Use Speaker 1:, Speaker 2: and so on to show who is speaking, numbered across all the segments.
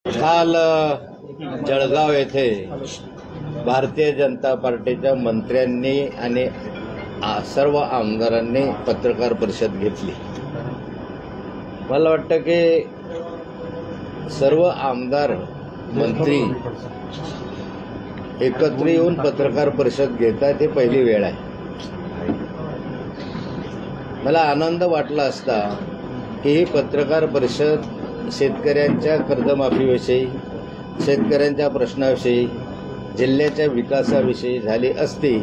Speaker 1: काल जळगाव येथे भारतीय जनता पार्टीच्या मंत्र्यांनी आणि सर्व आमदारांनी पत्रकार परिषद घेतली। मला वाटतं की सर्व आमदार मंत्री एकत्र येऊन पत्रकार परिषद घेतात ही पहिली वेळ आहे। मला आनंद वाटला असता की ही पत्रकार परिषद शेतकऱ्यांच्या कर्जमाफीविषयी, शेतकऱ्यांच्या प्रश्नाविषयी, जिल्ह्याच्या विकासाविषयी झाली असती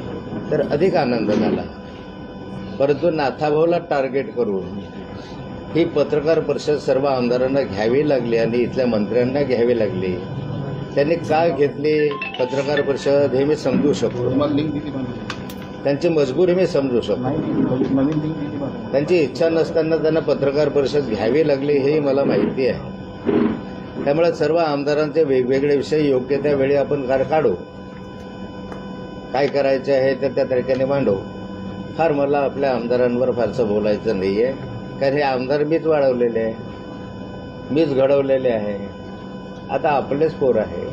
Speaker 1: तर अधिक आनंद झाला। परंतु नाथाभाऊला टार्गेट करून ही पत्रकार परिषद सर्व आमदारांना घ्यावी लागली आणि इथल्या मंत्र्यांना घ्यावी लागली। त्यांनी का घेतली पत्रकार परिषद हे मी समजू शकतो, त्यांची मजबुरी मी समजू शकतो। त्यांची इच्छा नसताना त्यांना पत्रकार परिषद घ्यावी लागली हे मला माहिती आहे। त्यामुळे सर्व आमदारांचे वेगवेगळे विषय योग्य त्या वेळी आपण काढू, काय करायचे आहे तर त्या तरीक्याने मांडू। फार मला आपल्या आमदारांवर फारसं बोलायचं नाहीये, कारण हे आमदार मीच वाढवलेले आहे, मीच घडवलेले आहे। आता आपलेच पोर आहे,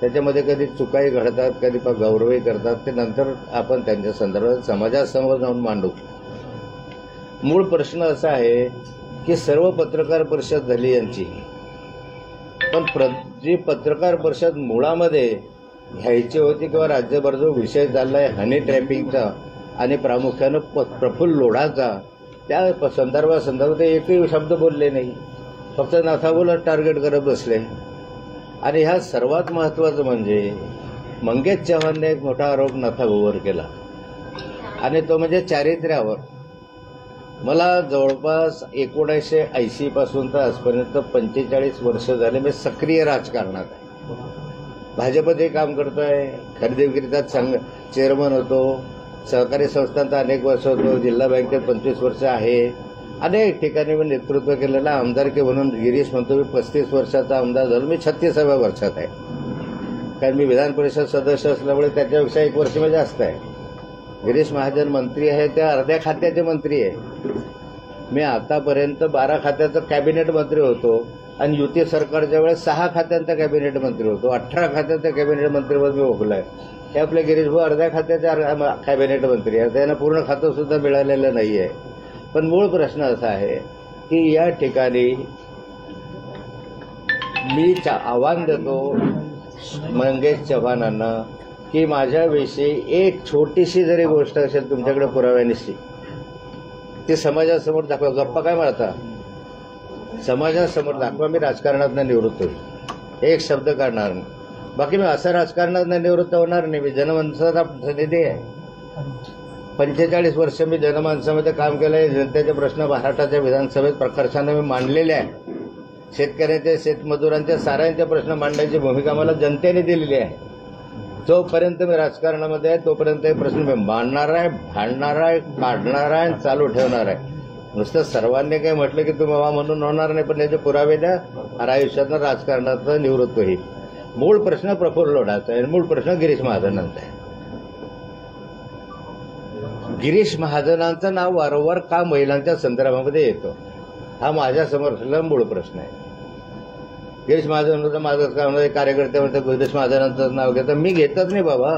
Speaker 1: त्याच्यामध्ये कधी चुकाही घडतात, कधी गौरवही करतात, ते नंतर आपण त्यांच्या संदर्भात समाजासमोर जाऊन मांडू। मूळ प्रश्न असा आहे की सर्व पत्रकार परिषद झाली यांची, पण जी पत्रकार परिषद मुळामध्ये घ्यायची होती किंवा राज्यभर जो विषय चाललाय हनी ट्रॅपिंगचा आणि प्रामुख्यानं प्रफुल्ल लोढाचा, त्या संदर्भात एकही शब्द बोलले नाही, फक्त नाथाभाऊला टार्गेट करत बसले। आणि ह्या सर्वात महत्त्वाचं म्हणजे मंगेश चव्हाणने एक मोठा आरोप नाथाभाऊवर केला आणि तो म्हणजे चारित्र्यावर। मला जवळपास 1980 पासून तर आजपर्यंत 45 वर्ष झाले मी सक्रिय राजकारणात आहे। भाजपचे काम करतोय, खरेदी विक्रीचा चेअरमन होतो, सहकारी संस्थांचा अनेक वर्ष होतो, जिल्हा बँकेत 25 वर्ष आहे, अनेक ठिकाणी मी नेतृत्व केलेलं आमदारकी म्हणून गिरीश म्हणतो मी 35 वर्षाचा आमदार झालो, मी 36व्या वर्षात आहे। कारण मी विधान परिषद सदस्य असल्यामुळे त्याच्यापेक्षा 1 वर्ष मी जास्त आहे। गिरीश महाजन मंत्री आहे, त्या अर्ध्या खात्याचे मंत्री आहे। मी आतापर्यंत 12 खात्याचा कॅबिनेट मंत्री होतो आणि युती सरकारच्या वेळेस 6 खात्यांचा कॅबिनेट मंत्री होतो, 18 खात्याचा कॅबिनेट मंत्रीपद मी भोगलाय। हे आपले गिरीश भाऊ अर्ध्या खात्याचे कॅबिनेट मंत्री आहे, त्यांना पूर्ण खातं सुद्धा मिळालेलं नाहीये। पण मूळ प्रश्न असा आहे की या ठिकाणी मी आव्हान देतो मंगेश चव्हाणांना की माझ्याविषयी एक छोटीशी जरी गोष्ट असेल तुमच्याकडे पुराव्यानिशी ती समाजासमोर दाखवा। गप्पा काय मारता, समाजासमोर दाखवा। मी राजकारणात निवृत्त होईल, एक शब्द काढणार नाही। बाकी मी असं राजकारणात निवृत्त होणार नाही। मी जनमानसाचा प्रतिनिधी आहे, 45 वर्ष मी जनमानसामध्ये काम केलंय। जनतेचे प्रश्न महाराष्ट्राच्या विधानसभेत प्रकर्षाने मी मांडलेले आहे। शेतकऱ्यांचे, शेतमजुरांचे, साऱ्यांचे प्रश्न मांडण्याची भूमिका मला जनतेने दिलेली आहे। जोपर्यंत मी राजकारणामध्ये आहे तोपर्यंत हे प्रश्न मी मांडणार आहे, भांडणार आहे, काढणार आहे, चालू ठेवणार आहे। नुसतं सर्वांनी काही म्हटलं की तुम्ही वा म्हणून होणार नाही, पण याचे पुरावे द्या, हर आयुष्यातनं राजकारणात निवृत्त होईल। मूळ प्रश्न प्रफुल्ल लोढाचा आहे, मूळ प्रश्न गिरीश महाजनांचा आहे। गिरीश महाजनांचं नाव वारंवार का महिलांच्या संदर्भामध्ये येतं हा माझ्या समोर मूळ प्रश्न आहे। गिरीश महाजनांचं माझं काम कार्यकर्ते म्हणतात गिरीश महाजनांचं नाव घेतं, मी घेतच नाही बाबा।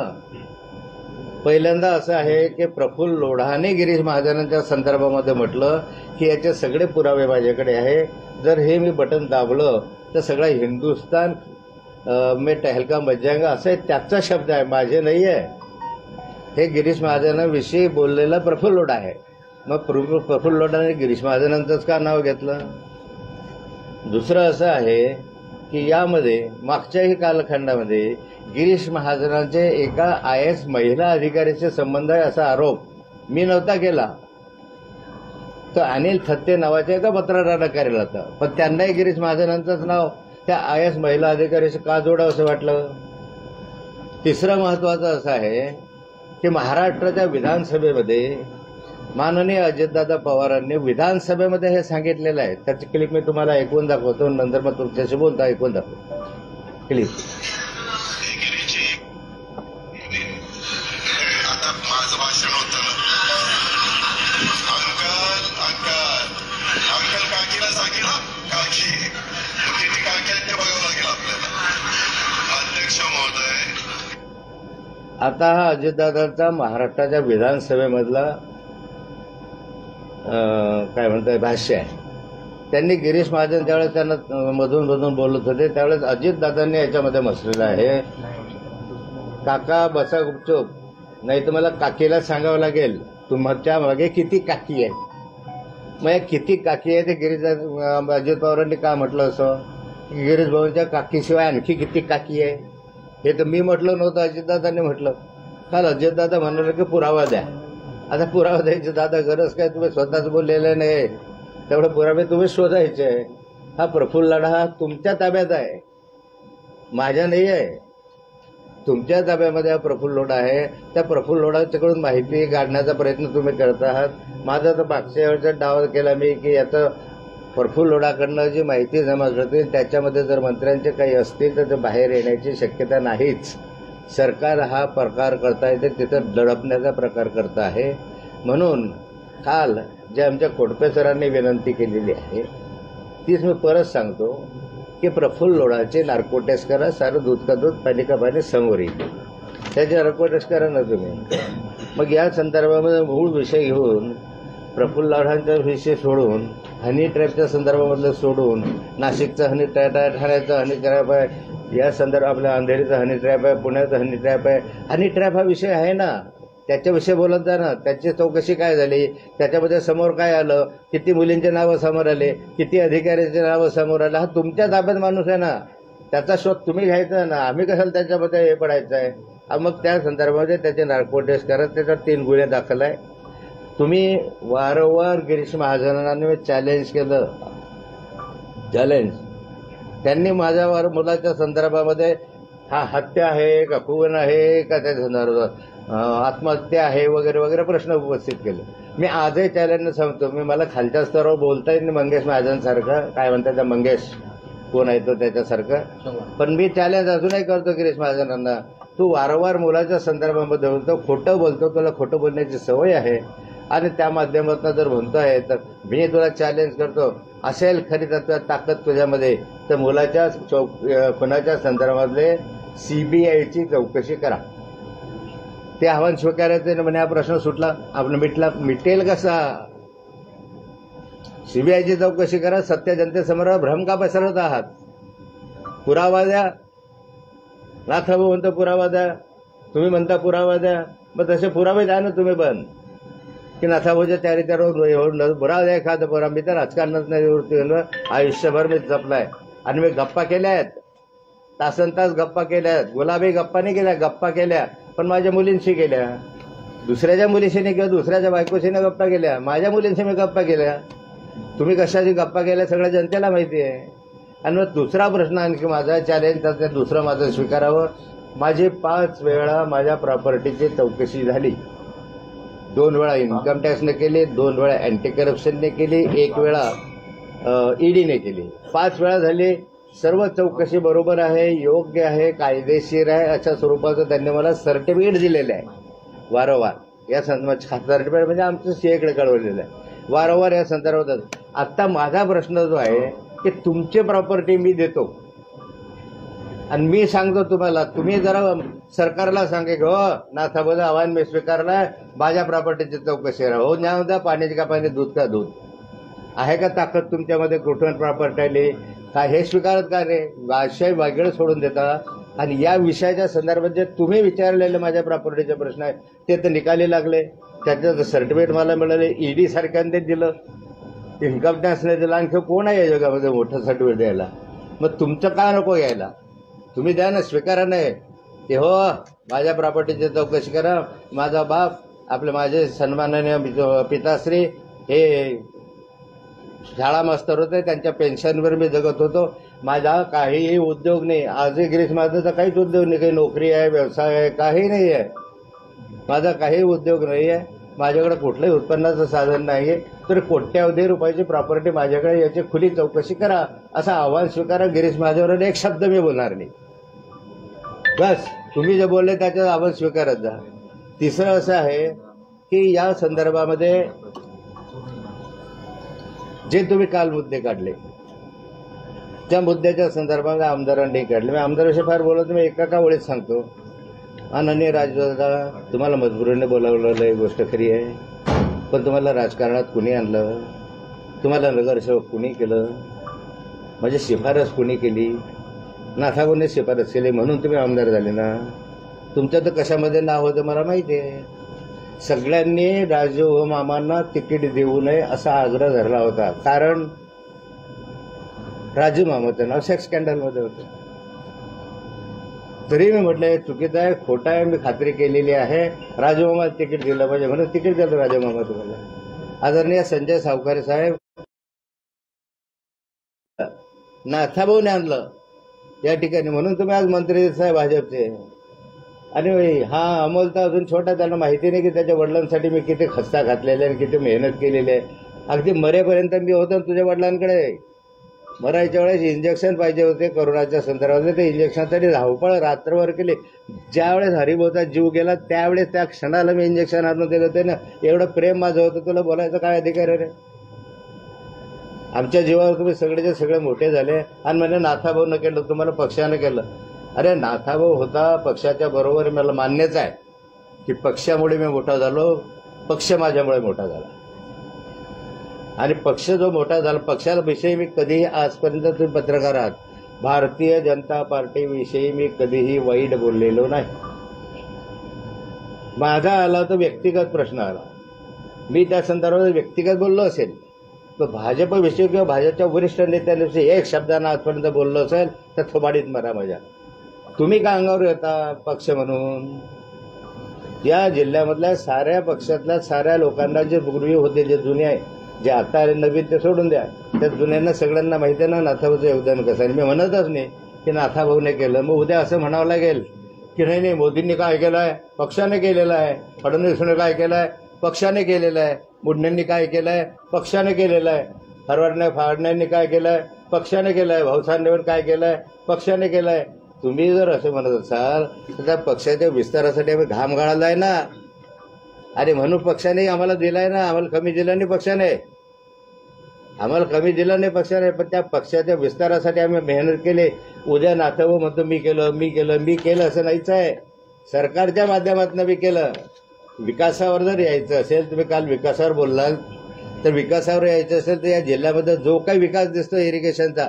Speaker 1: पहिल्यांदा असं आहे की प्रफुल्ल लोढाने गिरीश महाजनांच्या संदर्भामध्ये म्हटलं की याचे सगळे पुरावे माझ्याकडे आहे, जर हे मी बटन दाबलं तर सगळा हिंदुस्तान में टहलका मच जाएगा, असं त्याचा शब्द आहे, माझे नाही आहे। हे गिरीश महाजनांविषयी बोललेला प्रफुल्ल लोढा आहे। मग प्रफुल्ल लोढाने गिरीश महाजनांचंच का नाव घेतलं? दुसरं असं आहे की यामध्ये मागच्याही कालखंडामध्ये गिरीश महाजनांचे एका IAS महिला अधिकाऱ्याचे संबंध आहे असा आरोप मी नव्हता केला, तर अनिल थत्ते नावाच्या एका पत्रकारानं केला होता। पण त्यांनाही गिरीश महाजनांचंच नाव त्या IAS महिला अधिकाऱ्याशी का जोडावं असं वाटलं? तिसरं महत्वाचं असं आहे की महाराष्ट्राच्या विधानसभेमध्ये माननीय अजितदादा पवारांनी विधानसभेमध्ये हे सांगितलेलं आहे। त्याची क्लिप मी तुम्हाला ऐकून दाखवतो, नंतर मग तुमच्याशी बोलता ऐकून दाखवतो क्लिप।
Speaker 2: आता माझं भाषण होतं, अंकल काकीला सांगितलं, काकी काक्यांच्या बघावं लागेल।
Speaker 1: आता हा अजितदादांचा महाराष्ट्राच्या विधानसभेमधला काय म्हणतात भाष्य आहे. त्यांनी गिरीश महाजन त्यावेळेस त्यांना मधून बोलत होते त्यावेळेस अजितदादांनी याच्यामध्ये म्हटलेलं आहे, काका बसा गुपचूप, नाही तर मला काकीला सांगावं लागेल तुमच्या मागे किती काकी आहे. मग किती काकी आहे ते गिरीश अजित पवारांनी का म्हटलं असं, की गिरीश भाऊंच्या काकीशिवाय आणखी किती काकी आहे. हे तर मी म्हटलं नव्हतं, अजितदादांनी म्हटलं. काल अजितदादा म्हणाले की पुरावा द्या. आता पुरावा द्यायची दादा गरज काय, तुम्ही स्वतःच बोललेलं नाही, तेवढे पुरावे तुम्ही शोधायचे. हा प्रफुल्ल लढा हा तुमच्या ताब्यात आहे, माझ्या नाही आहे. तुमच्या ताब्यामध्ये हा प्रफुल्ल लोढा आहे. त्या प्रफुल्ल लोढाच्याकडून माहिती काढण्याचा प्रयत्न तुम्ही करत आहात. माझा तर मागच्या वेळचा डाव केला मी की याचं प्रफुल्ल लोढाकडनं जी माहिती जमा करते त्याच्यामध्ये जर मंत्र्यांचे काही असतील तर ते बाहेर येण्याची शक्यता नाहीच. सरकार हा प्रकार करता येते तिथं दडपण्याचा प्रकार करत आहे. म्हणून काल जे आमच्या खोडपे सरांनी विनंती केलेली आहे तीच मी परत सांगतो की प्रफुल्ल लोढाचे नार्को टेस्ट करा, सारं दूध का दूध पाणी का पाणी समोर येईल, त्याचे नार्को टेस्ट करा ना तुम्ही. मग या संदर्भामध्ये मूळ विषय घेऊन प्रफुल्ल लोढांचा विषय सोडून, हनी ट्रॅपच्या संदर्भामधलं सोडून, नाशिकचा हनी ट्रॅप आहे, ठाण्याचा हनी ट्रॅप आहे, या संदर्भात आपल्या अंधेरीचा हनी ट्रॅप आहे, पुण्याचा हनी ट्रॅप आहे. हनी ट्रॅप हा विषय आहे ना, त्याच्याविषयी बोलत जा ना. त्याची चौकशी काय झाली, त्याच्यामध्ये समोर काय आलं, किती मुलींचे नावं समोर आले, किती अधिकाऱ्यांचे नावं समोर आले. हा तुमच्या ताब्यात माणूस आहे ना, त्याचा शोध तुम्ही घ्यायचा ना, आम्ही कशाला त्याच्यामध्ये हे पडायचं आहे. मग त्या संदर्भामध्ये त्याचे नार्को टेस्ट करत त्याच्यावर 3 गुन्हे दाखल आहे. तुम्ही वारंवार गिरीश महाजनांनी चॅलेंज केलं, त्यांनी माझ्या मुलाच्या संदर्भामध्ये हा हत्या आहे का खून आहे का त्या संदर्भात आत्महत्या आहे वगैरे वगैरे प्रश्न उपस्थित केले. मी आजही चॅलेंज सांगतो, मी मला खालच्या स्तरावर बोलता येईल मंगेश महाजनसारखं, काय म्हणतात त्या मंगेश कोण आहे तो त्याच्यासारखं, पण मी चॅलेंज अजूनही करतो गिरीश महाजनांना. तू वारंवार मुलाच्या संदर्भामध्ये बोलतो, खोटं बोलतो, तुला खोटं बोलण्याची सवय आहे आणि त्या माध्यमातून जर म्हणतोय तर मी तुला चॅलेंज करतो, असेल खरी ताकद तुझ्यामध्ये तर मुलाच्या खुनाच्या संदर्भातले सीबीआयची चौकशी करा. ते आव्हान स्वीकारायचं म्हणजे हा प्रश्न सुटला, आपण मिटेल कसा. सीबीआयची चौकशी करा, सत्य जनतेसमोर भ्रम का पसरवत आहात. पुरावा द्या. नाथाभाऊ म्हणतो पुरावा द्या, तुम्ही म्हणता पुरावा द्या, मग तसे पुरावे द्या ना तुम्ही पण, की नाथाभाऊच्या चारित्र्यावर पुरावा द्या एखादा पुरा. मी तर राजकारणात नाही, आयुष्यभर मी जपलाय आणि मी गप्पा केल्या आहेत, तासन तास गप्पा केल्या आहेत. गुलाबी गप्पा नाही केल्या, गप्पा केल्या, पण माझ्या मुलींशी केल्या. दुसऱ्याच्या मुलीशी नाही किंवा दुसऱ्याच्या बायकोशी नाही गप्पा केल्या, माझ्या मुलींशी मी गप्पा केल्या. तुम्ही कशाची गप्पा केल्या सगळ्या जनतेला माहिती आहे. आणि मग दुसरा प्रश्न आणखी माझा चॅलेंज, तर ते दुसरं माझं स्वीकारावं. माझी 5 वेळा माझ्या प्रॉपर्टीची चौकशी झाली. 2 वेळा इन्कम टॅक्सने केली, 2 वेळा अँटी करप्शनने केली, 1 वेळा ईडीने केली. 5 वेळा झाली. सर्व चौकशी बरोबर आहे, योग्य आहे, कायदेशीर आहे अशा स्वरूपाचं त्यांनी मला सर्टिफिकेट दिलेलं आहे वारंवार. या सर्टिफिकेट म्हणजे आमचं सीएकडे कळवलेलं आहे वारंवार या संदर्भात. आता माझा प्रश्न जो आहे की तुमची प्रॉपर्टी मी देतो आणि मी सांगतो तुम्हाला, तुम्ही जरा सरकारला सांगे हो नाथाभाऊचं आव्हान मी स्वीकारलंय, माझ्या प्रॉपर्टीची चौकशी करा. हो न्याय द्या, पाण्याची का पाणी, दूध का दूध. आहे का ताकद तुमच्यामध्ये कुठून प्रॉपर्टी आली का हे स्वीकारत का रे. विषय वेगळे सोडून देता आणि या विषयाच्या संदर्भात जे तुम्ही विचारलेले माझ्या प्रॉपर्टीचे प्रश्न आहे ते तर निकाली लागले. त्याचं सर्टिफिकेट मला मिळाले, ईडी सारख्याने दिलं, इन्कम टॅक्सने दिलं, आणखी कोण आहे या जगामध्ये मोठं सर्टिफिकेट द्यायला. मग तुमचं का नको घ्यायला, तुम्ही द्या ना, स्वीकारा नाही ते. हो माझ्या प्रॉपर्टीची चौकशी करा. माझा बाप माझे सन्माननीय पिताश्री हे शाळा मास्तर होते, त्यांच्या पेन्शनवर मी जगत होतो. माझा काहीही उद्योग नाही. आजही गिरीश महाजनचा काहीच उद्योग नाही, काही नोकरी आहे, व्यवसाय आहे, काही नाही आहे. माझा काही उद्योग नाही आहे, माझ्याकडे कुठलंही उत्पन्नाचं साधन नाही आहे. तर कोट्यावधी रुपयाची प्रॉपर्टी माझ्याकडे, याची खुली चौकशी करा असं आव्हान स्वीकारा. गिरीश महाजनवर एक शब्द मी बोलणार नाही, बस. तुम्ही जे बोलले त्याचं आव्हान स्वीकारत जा. तिसरं असं आहे की या संदर्भामध्ये जे तुम्ही काल मुद्दे काढले त्या मुद्द्याच्या संदर्भामध्ये आमदारांनी काढले. मी आमदाराविषयी फार बोलत, मी एका ओळीत सांगतो. माननीय राजदादा, तुम्हाला मजबुरीने बोलावलेलं ही गोष्ट खरी आहे, पण तुम्हाला राजकारणात कुणी आणलं? तुम्हाला नगरसेवक कुणी केलं? म्हणजे शिफारस कुणी केली? नाथाभाऊने शिफारस केली म्हणून तुम्ही आमदार झाले ना. तुमचं तर कशामध्ये नाव होतं मला माहिती आहे. सगळ्यांनी राजू मामांना तिकीट देऊ नये असा आग्रह धरला होता, कारण राजू मामाचं नाव सेक्स स्कॅन्डलमध्ये होतं. तरी मी म्हटलं चुकीचं आहे, खोटं आहे, मी खात्री केलेली आहे, राजू मामाला तिकीट दिलं पाहिजे म्हणून तिकीट दिलं राजू मामा तुम्हाला. आदरणीय संजय सावकारे साहेब, नाथाभाऊने आणलं या ठिकाणी म्हणून तुम्ही आज मंत्री साहेब भाजपचे. आणि हा अमोल तर अजून छोटा, त्यांना माहिती नाही की त्याच्या वडिलांसाठी मी किती खस्ता घातलेला आहे, किती मेहनत केलेली आहे. अगदी मरेपर्यंत मी होतो तुझ्या वडिलांकडे. मरायच्या वेळेस इंजेक्शन पाहिजे होते करोनाच्या संदर्भात, ते इंजेक्शनसाठी धावपळ रात्रभर केली. ज्यावेळेस हरिभाऊचा जीव गेला त्यावेळेस त्या क्षणाला मी इंजेक्शन आणून दिलं होते ना. एवढं प्रेम माझं होतं, तुला बोलायचं काय अधिकार आहे रे? आमच्या जीवावर तुम्ही सगळेचे सगळे मोठे झाले आणि म्हणजे नाथाभाऊनं केलं, तुम्हाला पक्षानं केलं. अरे नाथाभाऊ होता पक्षाच्या बरोबर, मला मान्यच आहे की पक्षामुळे मी मोठा झालो, पक्ष माझ्यामुळे मोठा झाला. आणि पक्ष जो मोठा झाला, पक्षाविषयी मी कधीही आजपर्यंत, तुम्ही पत्रकार आहात, भारतीय जनता पार्टीविषयी मी कधीही वाईट बोललेलो नाही. माझा आला तो व्यक्तिगत प्रश्न आला, मी त्या संदर्भात व्यक्तिगत बोललो असेल, तर भाजपविषयी किंवा भाजपच्या वरिष्ठ नेत्यांविषयी एक शब्दानं आजपर्यंत बोललो असेल तर थोबाडीत मारा माझ्या. तुम्ही का अंगावर येता पक्ष म्हणून? या जिल्ह्यामधल्या साऱ्या पक्षातल्या साऱ्या लोकांना जे पूर्वी होते, जे जुने आहे, जे आता नवीन ते सोडून द्या, त्या जुन्यांना सगळ्यांना माहिती आहे ना नाथाभाऊचं योगदान कसं आहे. मी म्हणतच नाही की नाथाभाऊने केलं, मग उद्या असं म्हणावं लागेल की नाही मोदींनी काय केलं आहे, पक्षाने केलेलं आहे, फडणवीसने काय केलं आहे, पक्षाने केलेलं आहे, मुंडेंनी काय केलं आहे, पक्षाने केलेलं आहे, फडणवीसांनी काय केलं आहे, पक्षाने केलं आहे, भाऊसाहेबांनी काय केलं आहे, पक्षाने केलं आहे. तुम्ही जर असं म्हणत असाल तर त्या पक्षाच्या विस्तारासाठी आम्ही घाम गाळायला आहे ना. आणि म्हणून पक्षाने आम्हाला दिलाय ना, आम्हाला कमी दिला नाही पक्षाने, आम्हाला कमी दिलं नाही पक्षाने, पण त्या पक्षाच्या विस्तारासाठी आम्ही मेहनत केली. उद्या नाथाभाऊ म्हणतो मी केलं असं नाहीच आहे. सरकारच्या माध्यमातून मी केलं. विकासावर जर यायचं असेल, तुम्ही काल विकासावर बोललात, तर विकासावर यायचं असेल तर या जिल्ह्यामध्ये जो काही विकास दिसतो इरिगेशनचा,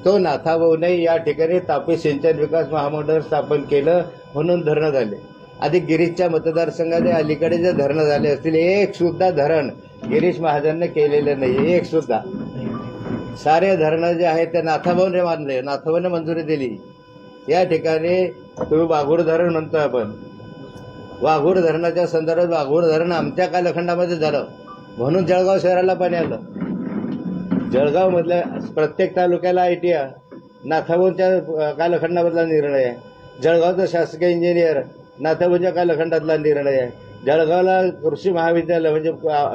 Speaker 1: तो नाथाभाऊने या ठिकाणी तापी सिंचन विकास महामंडळ स्थापन केलं म्हणून धरणं झाले. आधी गिरीशच्या मतदारसंघाचे अलीकडे जे धरणं झाले असतील, एक सुद्धा धरण गिरीश महाजनने केलेलं नाही, एक सुद्धा. सारे धरणं जे आहेत ते नाथाभाऊने मानले, नाथाभाऊने मंजुरी दिली. या ठिकाणी तुम्ही वाघूर धरण म्हणतो आपण, वाघूर धरणाच्या संदर्भात वाघूर धरण आमच्या कालखंडामध्ये झालं म्हणून जळगाव शहराला पाणी आलं. जळगाव मधल्या प्रत्येक तालुक्याला आयटीआय नाथाभाऊंच्या कालखंडामधला निर्णय आहे. जळगावचं शासकीय इंजिनियर नाथाभाऊंच्या कालखंडातला निर्णय आहे. जळगावला कृषी महाविद्यालय म्हणजे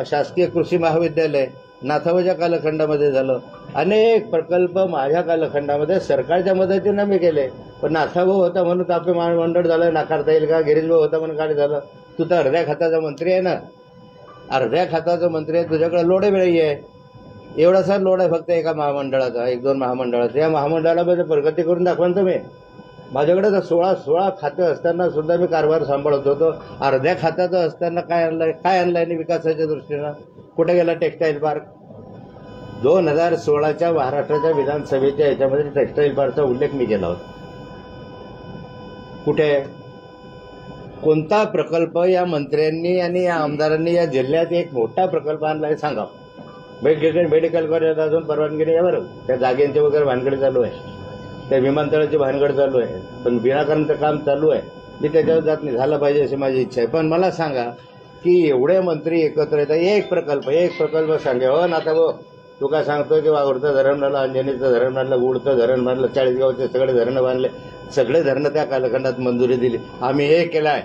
Speaker 1: शासकीय कृषी महाविद्यालय नाथाभाऊंच्या कालखंडामध्ये झालं. अनेक प्रकल्प माझ्या कालखंडामध्ये सरकारच्या मदतीनं मी केले, पण नाथाभाऊ होता म्हणून तापी महामंडळ झालं नाकारता येईल का? गिरीशभाऊ होता म्हणून काय झालं? तू तर अर्ध्या खात्याचा मंत्री आहे ना, अर्ध्या खात्याचा मंत्री आहे, तुझ्याकडे लोडे वेळी आहे. एवढासा लोड आहे फक्त एका महामंडळाचा, 1-2 महामंडळाचा. या महामंडळामध्ये प्रगती करून दाखवा तुम्ही. माझ्याकडे तर 16 खाते असताना सुद्धा मी कारभार सांभाळत होतो. अर्ध्या खात्याचं असताना काय आणलंय विकासाच्या दृष्टीनं? कुठे गेला टेक्सटाईल पार्क? 2016च्या महाराष्ट्राच्या विधानसभेच्या याच्यामध्ये टेक्सटाईल पार्कचा उल्लेख मी केला होता. कुठे? कोणता प्रकल्प या मंत्र्यांनी आणि या आमदारांनी या जिल्ह्यात एक मोठा प्रकल्प आणलाय सांगा. मेडिकल कॉलेज अजून परवानगी नाही आहे बरं, त्या जागेंचे वगैरे भानगड चालू आहे, त्या विमानतळाची भानगड चालू आहे, पण विनाकारणचं काम चालू आहे. मी त्याच्यावर जात नाही, झालं पाहिजे अशी माझी इच्छा आहे. पण मला सांगा की एवढे मंत्री एकत्र येतात, एक प्रकल्प सांगा. हो नाथाभाऊ, तू काय सांगतोय की वाघोरचं धरण बांधलं, अंजनीचं धरण बांधलं, गुडचं धरण बांधलं, 40गावचे सगळे धरणं बांधले, सगळे धरणं त्या कालखंडात मंजुरी दिली. आम्ही हे केलंय,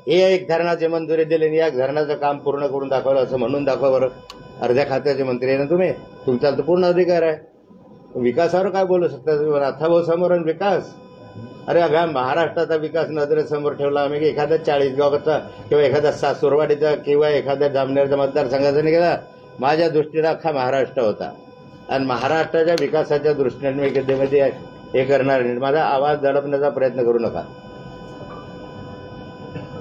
Speaker 1: एक धरणाची मंजुरी दिली आणि एक धरणाचं काम पूर्ण करून दाखवलं असं म्हणून दाखवा बरं. अर्ध्या खात्याचे मंत्री आहे ना तुम्ही, तुमचा तर पूर्ण अधिकार आहे. विकासावर काय बोलू शकता नाथाभाऊ समोर? विकास, अरे अगं महाराष्ट्राचा विकास नजरेसमोर ठेवला आम्ही की एखाद्या 40गावचा किंवा एखाद्या सुरवाडीचा किंवा एखाद्या जामनेरच्या मतदारसंघाचा नाही केला. माझ्या दृष्टीनं अख्खा महाराष्ट्र होता आणि महाराष्ट्राच्या विकासाच्या दृष्टीने मी कधीमध्ये हे करणार नाही. माझा आवाज दडपण्याचा प्रयत्न करू नका.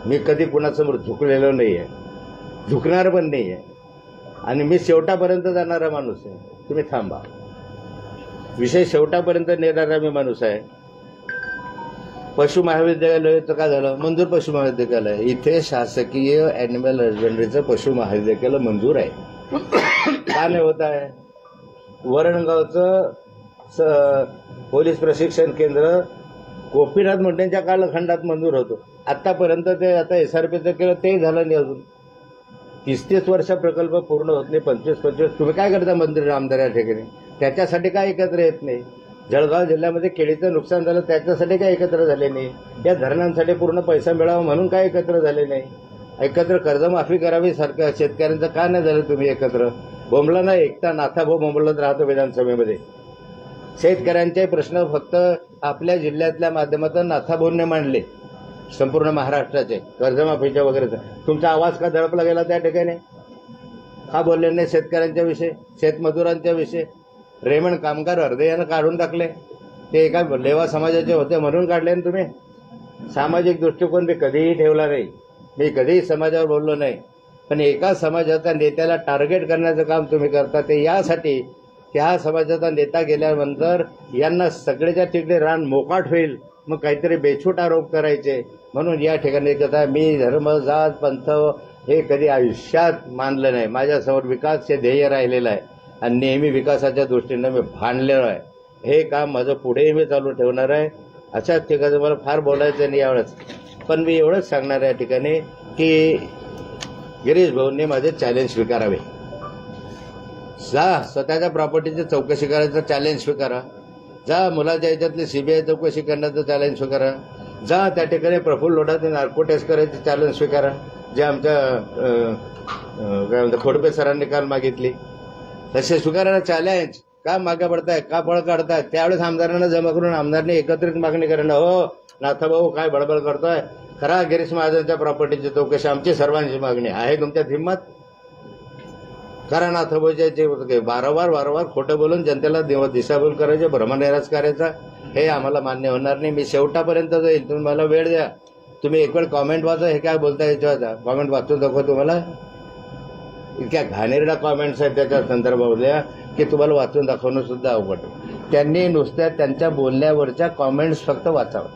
Speaker 1: मी कधी कुणासमोर झुकलेलो नाही आहे, झुकणार पण नाही आहे, आणि मी शेवटापर्यंत जाणारा माणूस आहे. तुम्ही थांबा, विषय शेवटापर्यंत नेणारा मी माणूस आहे. पशु महाविद्यालयाचं काय झालं? मंजूर पशु महाविद्यालय. इथे शासकीय ॲनिमल हजबंडरीचं पशु महाविद्यालय मंजूर आहे. का नाही होत आहे? वरणगावचं पोलीस प्रशिक्षण केंद्र गोपीनाथ मुंडेंच्या कालखंडात मंजूर होतं. आतापर्यंत ते आता SRPचं केलं, ते झालं नाही अजून. 30-30 वर्ष प्रकल्प पूर्ण होत नाही. 25-25 तुम्ही काय करता मंत्री आमदार या ठिकाणी? त्याच्यासाठी काय एकत्र येत नाही? जळगाव जिल्ह्यामध्ये केळीचं नुकसान झालं, त्याच्यासाठी काय एकत्र झाले नाही? या धरणांसाठी पूर्ण पैसा मिळावा म्हणून काय एकत्र झाले नाही? एकत्र कर्जमाफी करावी सरकार शेतकऱ्यांचं का नाही झालं तुम्ही एकत्र? बोंबला ना एकटा नाथाभाऊ बोंबलत राहतो विधानसभेमध्ये. शेतकऱ्यांचे प्रश्न फक्त आपल्या जिल्ह्यातल्या माध्यमातून नाथाभाऊंनी मांडले, संपूर्ण महाराष्ट्राचे कर्जमाफीच्या वगैरे. तुमचा आवाज का दडपला गेला त्या ठिकाणी? का बोलले नाही शेतकऱ्यांच्या विषयी, शेतमजुरांच्या विषयी? रेमंड कामगार अर्धयानं काढून टाकले, ते एका लेवा समाजाचे होते म्हणून काढले ना तुम्ही. सामाजिक दृष्टिकोन मी कधीही ठेवला नाही, मी कधीही समाजावर बोललो नाही. पण एका समाजाच्या नेत्याला टार्गेट करण्याचं काम तुम्ही करता, ते यासाठी त्या समाजाचा नेता गेल्यानंतर यांना सगळ्याच्या तिकडे रान मोकाट होईल, मग काहीतरी बेछूट आरोप करायचे. म्हणून या ठिकाणी कथा मी धर्म जात पंथ हे कधी आयुष्यात मानलं नाही. माझ्यासमोर विकास हे ध्येय राहिलेलं आहे आणि नेहमी विकासाच्या दृष्टीनं मी भांडलेलो आहे. हे काम माझं पुढेही मी चालू ठेवणार आहे. अशाच ठिकाणी मला फार बोलायचं नाही यावेळेस, पण मी एवढंच सांगणार आहे या ठिकाणी की गिरीश भाऊंनी माझे चॅलेंज स्वीकारावे. जा स्वतःच्या प्रॉपर्टीची चौकशी करायचं चॅलेंज स्वीकारा. जा मुलाच्या याच्यातली CBI चौकशी करण्याचं चॅलेंज स्वीकारा. जा त्या ठिकाणी प्रफुल्ल लोढाचे नार्को टेस्ट करायचं चॅलेंज स्वीकारा, जे आमच्या काय म्हणतात खोडपे सरांनी काल मागितली. तसे स्वीकारायला चॅलेंज. का मागे पडताय, का पळ काढताय? त्यावेळेस आमदारांना जमा करून आमदारांनी एकत्रित मागणी करणं. हो नाथाभाऊ काय बडबड करतोय? खरा गिरीश महाजनच्या प्रॉपर्टीची चौकशी आमची सर्वांची मागणी आहे. तुमच्यात हिंमत करा. नाथाभाऊच्या वारंवार खोटं बोलून जनतेला दिशाभूल करायचे, भ्रमनिराश करायचा, हे आम्हाला मान्य होणार नाही. मी शेवटापर्यंत जाईल, तुम्ही मला वेळ द्या. तुम्ही एक वेळ कॉमेंट वाचा. हे काय बोलता याच्यावर कॉमेंट वाचून दाखवा तुम्हाला. इतक्या घाणेरड्या कॉमेंट्स आहेत त्याच्या संदर्भातल्या की तुम्हाला वाचून दाखवणं सुद्धा अवघड. त्यांनी नुसत्या त्यांच्या बोलण्यावरच्या कॉमेंट्स फक्त वाचावं,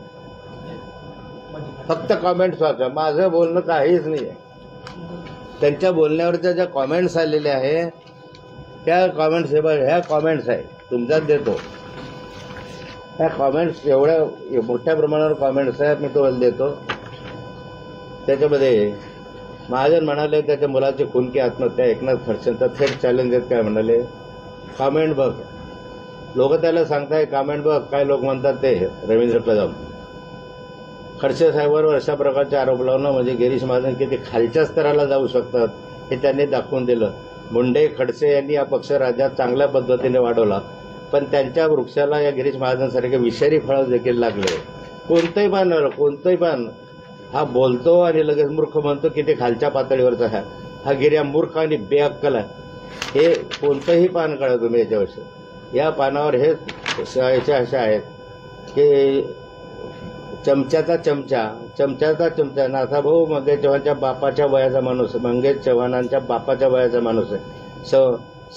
Speaker 1: फक्त कॉमेंट्स वाचा. माझं बोलणं काहीच नाही आहे. त्यांच्या बोलण्यावरच्या ज्या कॉमेंट्स आलेल्या आहे त्या कॉमेंट्स, हे बघ ह्या कॉमेंट्स आहे तुमच्यात देतो. ह्या कॉमेंट्स एवढ्या मोठ्या प्रमाणावर कॉमेंट्स आहेत, मी तो देतो. त्याच्यामध्ये महाजन म्हणाले त्याच्या मुलाची खुनकी आत्महत्या, एकनाथ खडसेंचा थेट चॅलेंज आहेत काय म्हणाले. कॉमेंट बघ, लोक त्याला सांगताय कॉमेंट बघ काय लोक म्हणतात ते. रवींद्र कदम खडसे साहेबांवर अशा प्रकारचे आरोप लावणं म्हणजे गिरीश महाजन किती खालच्या स्तराला जाऊ शकतात हे त्यांनी दाखवून दिलं. मुंडे खडसे यांनी हा पक्ष राज्यात चांगल्या पद्धतीने वाढवला, पण त्यांच्या वृक्षाला या गिरीश महाजनसारखे विषारी फळं देखील लागले. कोणतंही पान हा बोलतो आणि लगेच मूर्ख म्हणतो की ते खालच्या पातळीवरचा आहे. हा गिर्या मूर्ख आणि बेअक्कल आहे. हे कोणतंही पान काढा तुम्ही याच्याविषयी. या पानावर हे अशा आहेत की चमच्याचा चमचा नाथाभाऊ मंगेश चव्हाणच्या बापाच्या वयाचा माणूस, मंगेश चव्हाणांच्या बापाच्या वयाचा माणूस आहे.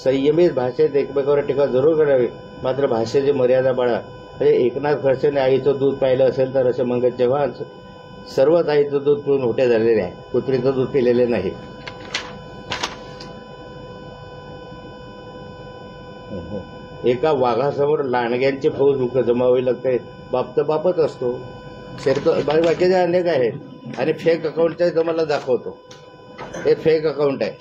Speaker 1: संयमित भाषेत एकमेकावर टीका जरूर करावी, मात्र भाषेची मर्यादा बाळा. म्हणजे एकनाथ खडसेने आईचं दूध पाहिलं असेल तर असे मंगेश चव्हाण सर्वच आईचं दूध पिऊन मोठे झालेले आहे, कुत्रीचं दूध पिलेले नाही. एका वाघासमोर लांडग्यांची फौज जमावी लागते. बाप तर बापच असतो. बाकीचे अनेक आहेत आणि फेक अकाउंटचे तुम्हाला दाखवतो. हे फेक अकाउंट आहे,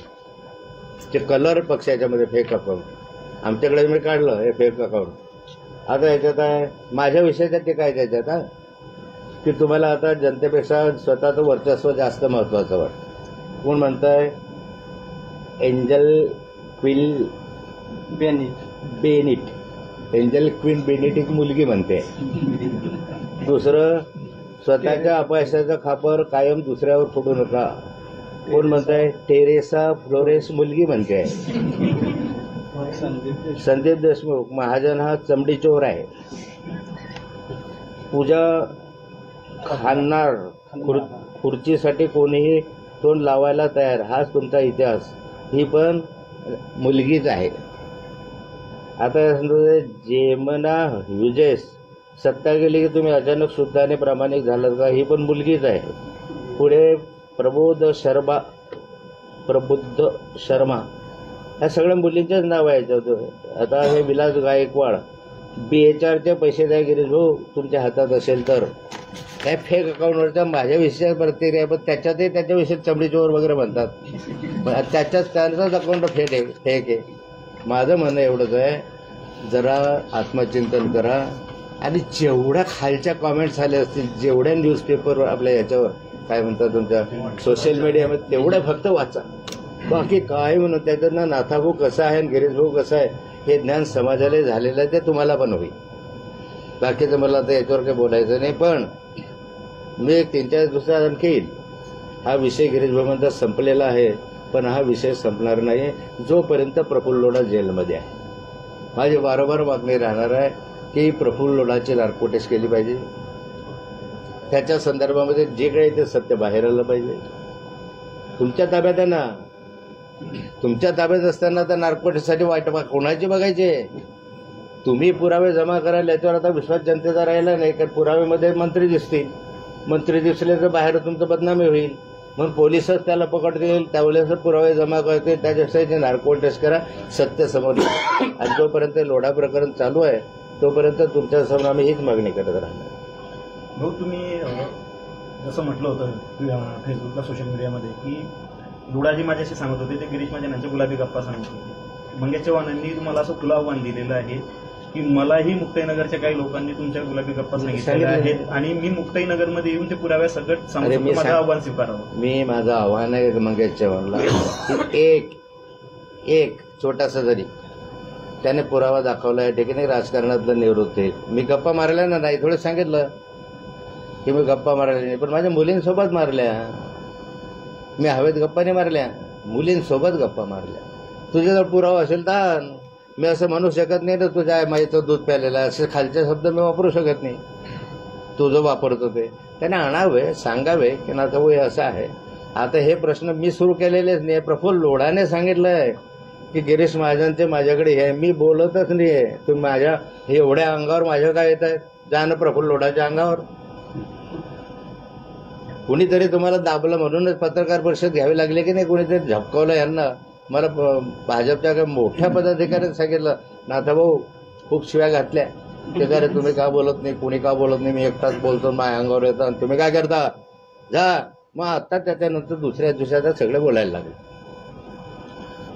Speaker 1: ते कलर पक्षाच्यामध्ये फेक अकाउंट आमच्याकडे मी काढलं. हे फेक अकाउंट. आता याच्यात आहे माझ्या विषयाच्या टीका आहे त्याच्यात हा की तुम्हाला आता जनतेपेक्षा स्वतःचं वर्चस्व जास्त महत्वाचं वाटतं. कोण म्हणताय? Angel queen beneath. Angel queen beneath एक मुलगी म्हणते. दुसरं, स्वतःच्या अपयशाचं खापर कायम दुसऱ्यावर फोडू नका. कोण म्हणताय? टेरेसा फ्लोरेस मुलगी म्हणते. संदीप देशमुख. महाजन हा चमडी चोर आहे. पूजा खाणार खुर्चीसाठी कोणीही तोंड लावायला तयार, हाच तुमचा इतिहास. ही पण मुलगीच आहे. आता समजा जेमना युजेस सत्ता गेली की तुम्ही अचानक शुद्धाने प्रामाणिक झालात का, ही पण मुलगीच आहे. पुढे प्रबोध शर्मा ह्या सगळ्या मुलींचेच नाव आहे याच्यात. आता हे विलास गायकवाड BHRचे पैसे द्या गिरीश भाऊ तुमच्या हातात असेल तर. त्या फेक अकाउंटवरच्या माझ्याविषयी प्रतिक्रिया, पण त्याच्यातही त्याच्याविषयी चमडी चोर वगैरे म्हणतात. त्याच्याच त्यांचाच अकाउंट फेक आहे. माझं म्हणणं एवढंच आहे, जरा आत्मचिंतन करा आणि जेवढ्या खालच्या कॉमेंट्स आले असतील, जेवढ्या न्यूजपेपर आपल्या याच्यावर काय म्हणतात तुमच्या सोशल मीडियामध्ये, तेवढ्या फक्त वाचा. बाकी काय म्हणून त्याच्यातनं नाथाभाऊ कसा आहे आणि गिरीश भाऊ कसा आहे हे ज्ञान समाजाला झालेलं आहे, ते तुम्हाला पण होईल. बाकीचं मला आता याच्यावर काही बोलायचं नाही. पण मी एक 3-4 दिवसात आणखी येईल. हा विषय गिरीश भाऊ म्हणतात संपलेला आहे, पण हा विषय संपणार नाही जोपर्यंत प्रफुल्ल लोढा जेलमध्ये आहे. माझी वारंवार मागणी राहणार आहे की प्रफुल्ल लोढाची नार्कोटेस्ट केली पाहिजे. त्याच्या संदर्भामध्ये जे काही ते सत्य बाहेर आलं पाहिजे. तुमच्या ताब्यात आहे ना, तुमच्या ताब्यात असताना तर नार्कोटेस्टसाठी वाट कोणाची बघायचे. तुम्ही पुरावे जमा कराल याच्यावर आता विश्वास जनतेचा राहिला नाही, कारण पुराव्यामध्ये मंत्री दिसतील. मंत्री दिसले तर बाहेर तुमचं बदनामी होईल, म्हणून पोलिसच त्याला पकडतील, त्यावेळेस पुरावे जमा करतील. त्याच्यासाठी नार्कोटेस्ट करा, सत्य समोर येईल. आणि जोपर्यंत लोढा प्रकरण चालू आहे तोपर्यंत तुमच्या समोर आम्ही हीच मागणी करत राहणार.
Speaker 3: भाऊ, तुम्ही जसं म्हटलं होतं फेसबुकला सोशल मीडियामध्ये की लोढाजी माझ्याशी सांगत होते ते गिरीश महाजन यांच्या गुलाबी गप्पा सांगत होते. मंगेश चव्हाणांनी तुम्हाला असं खुलं आव्हान दिलेलं आहे की मलाही मुक्ताईनगरच्या काही लोकांनी तुमच्या गुलाबी गप्पा सांगितलेल्या आहेत आणि मी मुक्ताईनगरमध्ये येऊन ते पुराव्यासकट सांगू शकतो, माझं आव्हान स्वीकारावं.
Speaker 1: मी माझं आव्हान आहे मंगेश चव्हाणला की एक छोटासा जरी त्याने पुरावा दाखवला आहे, ठीक आहे, राजकारणातलं निवृत्त आहे. मी गप्पा मारल्या ना, नाही थोडं सांगितलं की मी गप्पा मारल्या नाही, पण माझ्या मुलींसोबत मारल्या. मी हवेत गप्पा नाही मारल्या, मुलींसोबत गप्पा मारल्या. तुझ्याजवळ पुरावा असेल तर मी असं म्हणू शकत नाही ना तुझ्या माईचं दूध प्यालेलं असे खालचे शब्द मी वापरू शकत नाही. तू जो वापरतो ते त्याने आणावे, सांगावे की ना हे असं आहे. आता हे प्रश्न मी सुरू केलेलेच नाही, प्रफुल्ल लोढाने सांगितलंय की गिरीश महाजनचे माझ्याकडे हे, मी बोलतच नाहीये. तुम्ही माझ्या एवढ्या अंगावर माझ्या काय येत आहेत, जा ना प्रफुल्ल लोढाच्या अंगावर. कुणीतरी तुम्हाला दाबलं म्हणूनच पत्रकार परिषद घ्यावी लागली की नाही, कुणीतरी झपकवलं यांना. मला भाजपच्या काही मोठ्या पदाधिकाऱ्यांनी सांगितलं, नाथाभाऊ खूप शिव्या घातल्या, ते काय रे तुम्ही का बोलत नाही, कुणी का बोलत नाही, मी एकटाच बोलतो, माझ्या अंगावर येतं आणि तुम्ही काय करता, जा. मग आता त्याच्यानंतर दुसऱ्या दिवसाचा सगळे बोलायला लागले.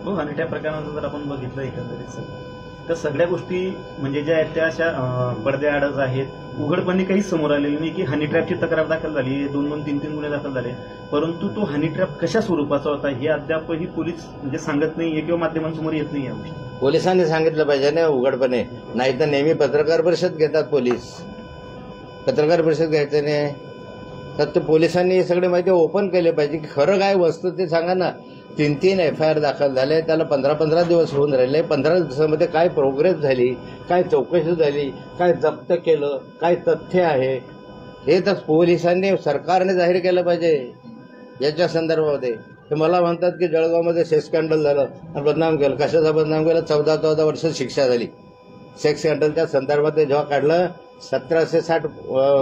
Speaker 3: हो, आणि त्या प्रकारानं जर आपण बघितलं एकंदरीत तर सगळ्या गोष्टी म्हणजे ज्या आहेत त्या अशा पडद्याआडच आहेत. उघडपणे काहीच समोर आलेली नाही की हनी ट्रॅपची तक्रार दाखल झाली, 2-2, 3-3 गुन्हे दाखल झाले, परंतु तो हनी ट्रॅप कशा स्वरूपाचा होता हे अद्यापही पोलीस म्हणजे सांगत नाहीये किंवा माध्यमांसमोर येत नाही. या गोष्टी
Speaker 1: पोलिसांनी सांगितलं पाहिजे ना उघडपणे, नाही तर नेहमी पत्रकार परिषद घेतात पोलीस. पत्रकार परिषद घ्यायचं नाही तर पोलिसांनी हे सगळे माहिती ओपन केले पाहिजे की खरं काय वस्तू ते सांगा ना. 3-3 FIR दाखल झाले, त्याला 15-15 दिवस होऊन राहिले. 15 दिवसामध्ये काय प्रोग्रेस झाली, काय चौकशी झाली, काय जप्त केलं, काय तथ्य आहे, हे तर पोलिसांनी सरकारने जाहीर केलं पाहिजे याच्या संदर्भामध्ये. ते मला म्हणतात की जळगावमध्ये सेक्स स्कॅन्डल झालं आणि बदनाम केलं. कशाचा बदनाम केलं, 14 वर्ष शिक्षा झाली. सेक्स स्कॅन्डलच्या संदर्भात जेव्हा काढलं 1760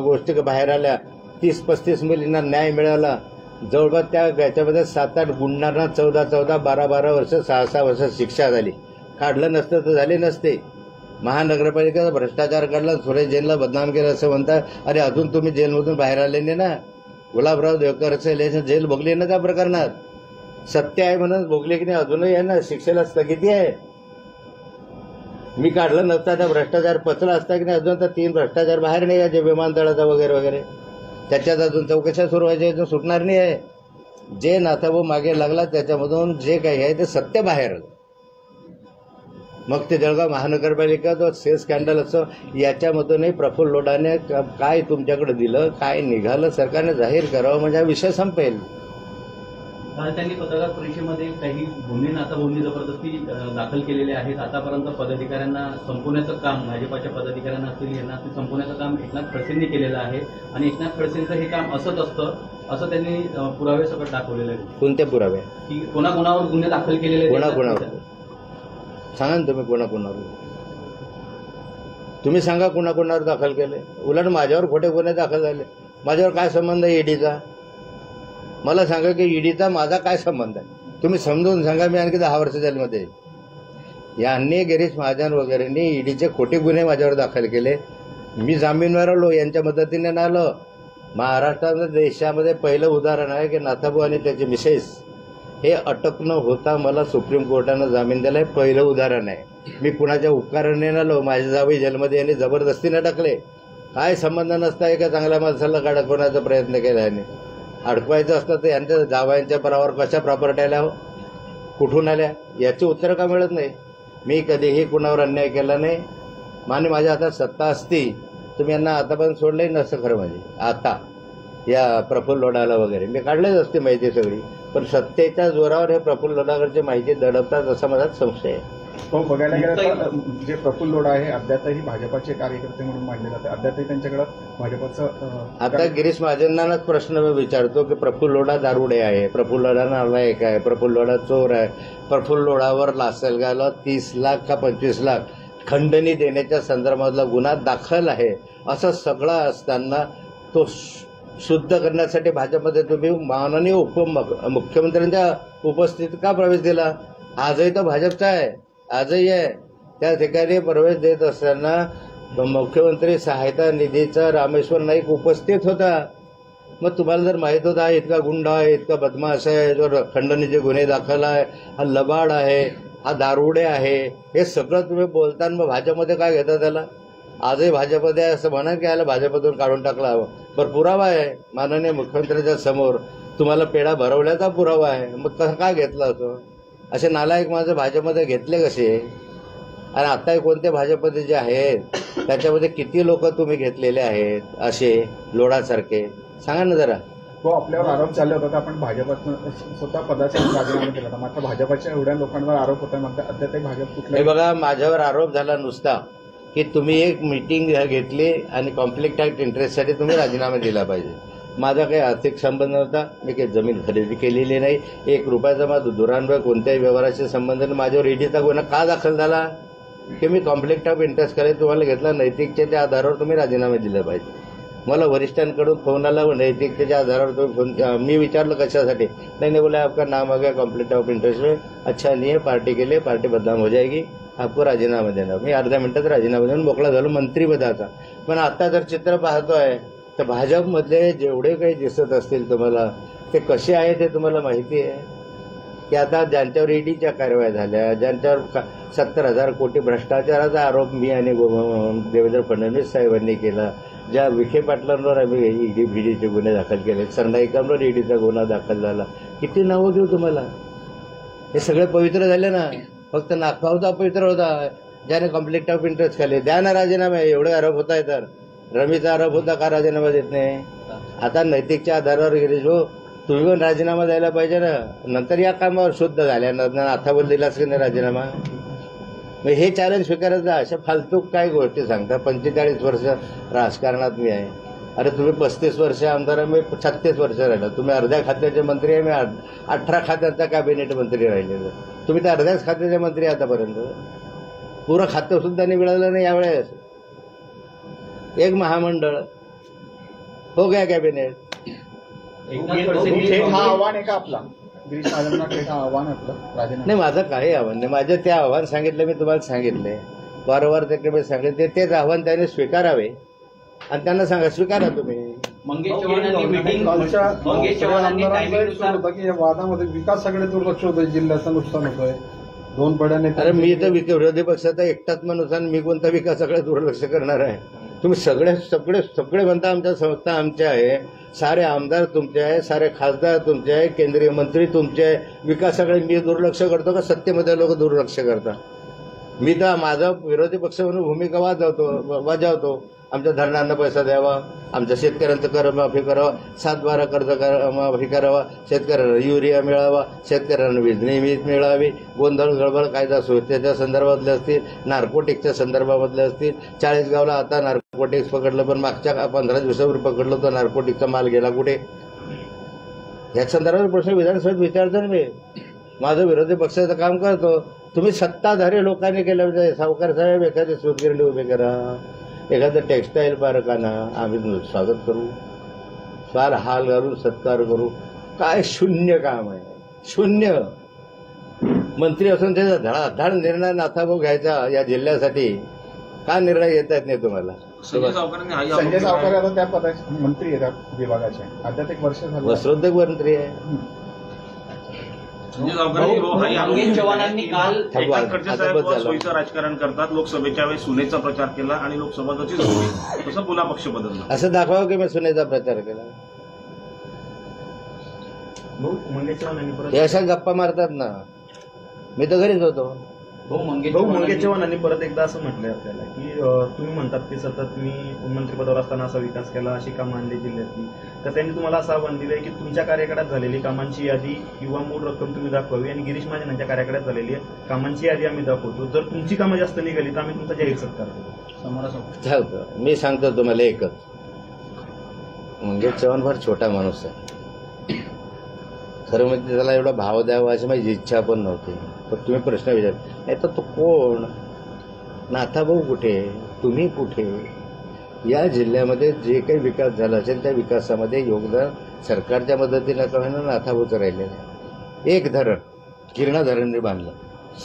Speaker 1: गोष्टी बाहेर आल्या, 30-35 मुलींना न्याय मिळाला. जवळपास त्या याच्यामध्ये 7-8 गुंडांना 14-14, 12-12 वर्ष, 6-6 वर्ष शिक्षा झाली. काढलं नसतं तर झाले नसते. महानगरपालिकेचा भ्रष्टाचार काढला, सुरेश जैनला बदनाम केलं असं म्हणतात. अरे अजून तुम्ही जेलमधून बाहेर आले नाही ना. गुलाबराव देवकर जेल भोगली ना त्या प्रकरणात. सत्य आहे म्हणून भोगले की नाही, अजूनही आहे ना, शिक्षेला स्थगिती आहे. मी काढलं नसता त्या भ्रष्टाचार पचला असता की नाही, अजून तर 3 भ्रष्टाचार बाहेर नाही याचे, विमानतळाचा वगैरे वगैरे. त्याच्यात अजून चौकशा सुरू व्हायच्या, सुटणार नाही आहे. जे नाथाभाऊ मागे लागला त्याच्यामधून जे काही आहे ते सत्य बाहेर आलं. मग ते जळगाव महानगरपालिका जो सेक्स स्कॅन्डल असं याच्यामधूनही प्रफुल्ल लोढाने काय तुमच्याकडे दिलं, काय निघालं, सरकारने जाहीर करावं, म्हणजे हा विषय संपेल.
Speaker 4: काल त्यांनी पत्रकार परिषदेमध्ये काही गुन्हे नाताबोंदी जबरदस्ती दाखल केलेले आहेत. आतापर्यंत पदाधिकाऱ्यांना संपवण्याचं काम, भाजपाच्या पदाधिकाऱ्यांना असतील यांना संपवण्याचं काम एकनाथ खडसेंनी केलेलं आहे आणि एकनाथ खडसेंचं हे काम असंच असतं असं त्यांनी पुरावे सकट दाखवलेलं आहे.
Speaker 1: कोणते पुरावे?
Speaker 4: की कोणाकोणावर गुन्हे दाखल केलेले
Speaker 1: कोणाकोणावर सांगा ना तुम्ही, कोणाकोणावर तुम्ही सांगा कोणाकोणावर दाखल केले. उलट माझ्यावर खोटे गुन्हे दाखल झाले. माझ्यावर काय संबंध आहे ईडीचा? मला सांगा की ईडीचा माझा काय संबंध आहे? तुम्ही समजून सांगा. मी आणखी 10 वर्ष जेलमध्ये आहे. यांनी गिरीश महाजन वगैरेंनी ईडीचे खोटे गुन्हे माझ्यावर दाखल केले. मी जामीनवर आलो, यांच्या मदतीने ना आलो. महाराष्ट्रामध्ये देशामध्ये पहिलं उदाहरण आहे की नाथाबू आणि त्याचे मिसेस हे अटक न होता मला सुप्रीम कोर्टानं जामीन दिलाय. पहिलं उदाहरण आहे. मी कुणाच्या उपकाराने नालो. माझे जावई जेलमध्ये यांनी जबरदस्तीने टाकले. काय संबंध नसता एका चांगल्या माणसाला अडकवण्याचा प्रयत्न केला यांनी. अडकवायचं असतं तर यांच्या जावयांच्या परावर कशा प्रॉपर्टी आल्या, कुठून आल्या, याची उत्तरं का मिळत नाही? मी कधीही कुणावर अन्याय केला नाही. माने माझ्या हातात सत्ता असती तुम्ही यांना आतापर्यंत सोडलंही नसतं. खरं म्हणजे आता या प्रफुल्ल लोढाला वगैरे मी काढलेच असते माहिती सगळी. पण सत्तेच्या जोरावर हे प्रफुल्ल लोढाकडची माहिती दडपतात असा माझा संशय आहे.
Speaker 5: तो बघायला गेलं तर जे प्रफुल्ल लोढा आहे अद्यापही भाजपाचे कार्यकर्ते म्हणून मानले जाते. अद्यापही त्यांच्याकडे भाजपाचं
Speaker 1: आता गिरीश महाजनांनाच प्रश्न मी विचारतो की प्रफुल्ल लोढा दारुडे आहे, प्रफुल्ल लोढा नालायक आहे, प्रफुल्ल लोढा चोर आहे, प्रफुल्ल लोढावर लासलगावला 30 लाख का 25 लाख खंडणी देण्याच्या संदर्भातला गुन्हा दाखल आहे. असं सगळं असताना तो शुद्ध करण्यासाठी भाजपमध्ये तुम्ही माननीय उपमुख्यमंत्र्यांच्या उपस्थितीत का प्रवेश दिला? आजही तो भाजपचा आहे, आजही आहे. त्या ठिकाणी प्रवेश देत असताना मुख्यमंत्री सहायता निधीचा रामेश्वर नाईक उपस्थित होता. मग तुम्हाला जर माहित होता इतका गुंड आहे, इतका बदमाश आहे, जो खंडणीचे गुन्हे दाखल आहे, हा लबाड आहे, हा दारुडे आहे, हे सगळं तुम्ही बोलताना मग भाजपमध्ये काय घेता त्याला? आजही भाजपमध्ये असं म्हणा की याला भाजपतून काढून टाकला हवं. पण पुरावा आहे माननीय मुख्यमंत्र्यांच्या समोर, तुम्हाला पेढा भरवल्याचा पुरावा आहे. मग कसं काय घेतलं असं? असे नालायक माझं भाजपमध्ये घेतले कसे? आणि आता कोणते भाजपमध्ये जे आहेत त्याच्यामध्ये किती लोक तुम्ही घेतलेले आहेत असे लोढासारखे? सांगा ना जरा.
Speaker 5: तो आपल्यावर आरोप चालले होता आपण भाजपात स्वतः पदाचा राजीनामा केला होता. मात्र भाजपाच्या एवढ्या लोकांवर आरोप होता, मात्र अद्यापही भाजप कुठल्या
Speaker 1: हे बघा, माझ्यावर आरोप झाला नुसता की तुम्ही एक मीटिंग घेतली आणि कॉन्फ्लिक्ट ऑफ इंटरेस्टसाठी तुम्ही राजीनामा दिला पाहिजे. माझा काही आर्थिक संबंध नव्हता. मी काही जमीन खरेदी केलेली नाही. 1 रुपयाचा माझा दुरान्वय कोणत्याही व्यवहाराशी संबंध नाही. माझ्यावर ईडीचा गुन्हा का दाखल झाला? की मी कॉन्फ्लिक्ट ऑफ इंटरेस्ट करायला तुम्हाला घेतला. नैतिकतेच्या आधारावर तुम्ही राजीनामा दिले पाहिजे. मला वरिष्ठांकडून फोन आला, नैतिकतेच्या आधारावर तुम्ही मी विचारलं कशासाठी? नहीं बोला आपका नाम आ गया कॉन्फ्लिक्ट ऑफ इंटरेस्ट में, अच्छा नहीं है, पार्टी के लिए पार्टी बदनाम हो जाएगी, आपको राजीनामा देना. मी अर्ध्या मिनिटात राजीनामा देऊन मोकळा झालो मंत्रिपदाचा. पण आता जर चित्र पाहतोय तर भाजपमधले जेवढे काही दिसत असतील तुम्हाला ते कसे आहेत हे तुम्हाला माहिती आहे की आता ज्यांच्यावर ईडीच्या कारवाया झाल्या, ज्यांच्यावर 70,000 कोटी भ्रष्टाचाराचा आरोप मी आणि देवेंद्र फडणवीस साहेबांनी केला, ज्या विखे पाटलांवर आम्ही ईडी बीडीचे गुन्हे दाखल केले, सरनाईकांवर ईडीचा गुन्हा दाखल झाला, किती नावं घेऊ तुम्हाला? हे सगळे पवित्र झाले ना. फक्त नागपावचा पवित्र होता ज्याने कॉन्फ्लिक्ट ऑफ इंटरेस्ट खाल्ले. द्या ना राजीनामे. एवढे आरोप होत आहे तर रमीचा आरोप होता का राजीनामा देत नाही? आता नैतिकच्या आधारावर गिरीश भाऊ तुम्ही पण राजीनामा द्यायला पाहिजे ना. नंतर या कामावर शुद्ध झाल्यानंतर अथावर दिलाच की नाही राजीनामा? मग हे चॅलेंज स्वीकारत जा. अशा फालतू काय गोष्टी सांगता? 45 वर्ष राजकारणात मी आहे. अरे तुम्ही 35 वर्ष आमदार आहे, मी 36 वर्ष राहिला. तुम्ही अर्ध्या खात्याचे मंत्री आहे, मी 18 खात्यांचा कॅबिनेट मंत्री राहिलेलो. तुम्ही तर अर्ध्याच खात्याचे मंत्री आतापर्यंत. पुरं खातं सुद्धा नाही मिळालं नाही यावेळेस. एक महामंडळ हो गया कॅबिनेट.
Speaker 4: एकनाथ खडसेंनी
Speaker 5: थेट हा आव्हान आहे का आपला? गिरीश महाजनांना थेट हा आव्हान आपलं राजीनामा?
Speaker 1: नाही, माझं काही आव्हान नाही. माझं ते आव्हान सांगितलं मी तुम्हाला सांगितले वारंवार. ते मी सांगितले तेच आव्हान त्याने स्वीकारावे आणि त्यांना सांगा स्वीकारा तुम्ही.
Speaker 4: मंगेश चव्हाणांनी मीटिंग
Speaker 6: कालच्या
Speaker 4: मंगेश चव्हाणांनी
Speaker 6: आमदारांचा एक सूर
Speaker 4: टायमिंगनुसार
Speaker 6: होता की या वादामध्ये विकासाकडे दुर्लक्ष होतंय, जिल्ह्याचं नुकसान होतंय. 2 बड्या
Speaker 1: अरे मी तर विरोधी पक्षाचा एकटाच माणूस आणि मी कोणता विकासाकडे दुर्लक्ष करणार आहे? तुम्ही सगळे सगळे सगळे म्हणता आमच्या संस्था आमच्या आहे, सारे आमदार तुमचे आहे, सारे खासदार तुमचे आहे, केंद्रीय मंत्री तुमचे आहे. विकासाकडे मी दुर्लक्ष करतो का सत्तेमध्ये लोक दुर्लक्ष करतात? मी तर माझा विरोधी पक्ष म्हणून भूमिका वाजवतो आमच्या धरणांना पैसा द्यावा, आमच्या शेतकऱ्यांचं कर्जमाफी करावं, 7/12 कर्ज माफी करावा, शेतकऱ्यांना युरिया मिळावा, शेतकऱ्यांना वीज नियमित मिळावी, गोंधळ गडबड कायदा सुव्यवस्थेच्या संदर्भातले असतील, नार्कोटिक्सच्या संदर्भामधले असतील. 40गावला आता नार्कोटिक्स पकडलं, पण मागच्या 15 दिवसापूर्वी पकडलं तर नार्कोटिक्सचा माल गेला कुठे? या संदर्भात प्रश्न विधानसभेत विचारतो ना मी. माझं विरोधी पक्षाचं काम करतो. तुम्ही सत्ताधारी लोकांनी केलं म्हणजे सावकार साहेब एखादी सूतगिरणी उभी करा, एखादं टेक्स्टाईल पार्क आणा, आम्ही स्वागत करू, फार हाल घालून सत्कार करू. काय शून्य काम आहे, शून्य. मंत्री असून त्याचा धडाधड निर्णय नाथाभाऊ घ्यायचा या जिल्ह्यासाठी. का निर्णय घेता येत नाही तुम्हाला?
Speaker 5: संजय सावकार आता त्या पदाचे मंत्री आहेत विभागाचे, आता 1 वर्ष झालं
Speaker 1: वस्त्रोद्योग मंत्री आहे.
Speaker 4: मंगेश चव्हाणांनी काल
Speaker 3: एकनाथ खडसे साहेब सोयीचं राजकारण करतात. लोकसभेच्या वेळेस सुनेचा प्रचार केला आणि लोकसभा झाली, तसं पुन्हा पक्ष बदलला.
Speaker 1: असं दाखवावं की मी सुनेचा प्रचार केला.
Speaker 3: मंगेश चव्हाणांनी परत
Speaker 1: हे अशा गप्पा मारतात ना. मी तर घरीच होतो.
Speaker 3: मंगेश चव्हाणांनी परत एकदा असं म्हटलंय आपल्याला की तुम्ही म्हणतात की सतत मी मंत्रिपदावर असताना असा विकास केला, अशी कामं आणली जिल्ह्यातली. तर त्यांनी तुम्हाला असं आव्हान दिलंय की तुमच्या कार्यकाळात झालेली कामांची यादी किंवा मूळ रक्कम तुम्ही दाखवावी, आणि गिरीश महाजन यांच्या कार्यकाळात झालेली कामांची यादी आम्ही दाखवतो. जर तुमची कामं जास्त निघाली तर आम्ही तुमचा जाहीर सत्कार करू.
Speaker 1: चालतं. मी सांगतो तुम्हाला एकच, मंगेश चव्हाण फार छोटा माणूस आहे. खरं म्हणजे त्याला एवढा भाव द्यावा अशी माझी इच्छा पण नव्हती. पण तुम्ही प्रश्न विचार, नाही तर तो कोण? नाथाभाऊ कुठे? तुम्ही कुठे? या जिल्ह्यामध्ये जे काही विकास झाला असेल त्या विकासामध्ये योगदान सरकारच्या मदतीनं का होईना नाथाभाऊचं राहिलेलं आहे. एक धरण गिरणा धरणने बांधलं.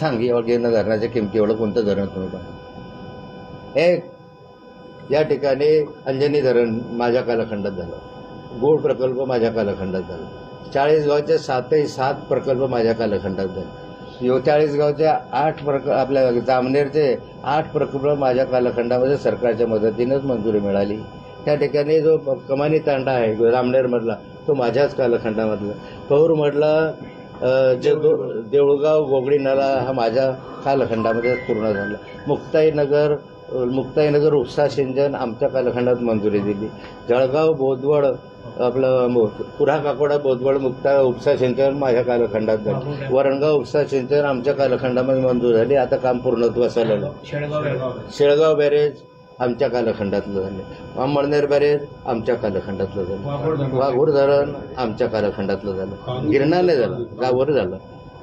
Speaker 1: सांग एवढं गिरणा धरणाच्या किमती एवढं कोणतं धरण तुम्ही बांधलं? एक या ठिकाणी अंजनी धरण माझ्या कालखंडात झालं, गोड प्रकल्प माझ्या कालखंडात झाला, 40गावचे 7 प्रकल्प माझ्या कालखंडात झाले, 40गावच्या 8 आपल्या जामनेरचे 8 प्रकल्प माझ्या कालखंडामध्ये सरकारच्या मदतीनंच मंजुरी मिळाली. त्या ठिकाणी जो कमानी तांडा आहे जामनेरमधला तो माझ्याच कालखंडामधला, पौरमधला जे देऊळगाव गोगडी नाला हा माझ्या कालखंडामध्ये पूर्ण झाला, मुक्ताईनगर उपसा सिंचन आमच्या कालखंडात मंजुरी दिली, जळगाव बोदवड आपलं पुरा काकोडा बोदवड उपसा सिंचन माझ्या कालखंडात झालं, वरणगाव उपसा सिंचन आमच्या कालखंडामध्ये मंजूर झाली. आता काम पूर्णत्वास आलेलं. शेळगाव बॅरेज आमच्या कालखंडातलं झाले, अंमळनेर बॅरेज आमच्या कालखंडातलं झालं, वाघोर धरण आमच्या कालखंडातलं झालं, गिरणा नाही झालं, गावावर झालं.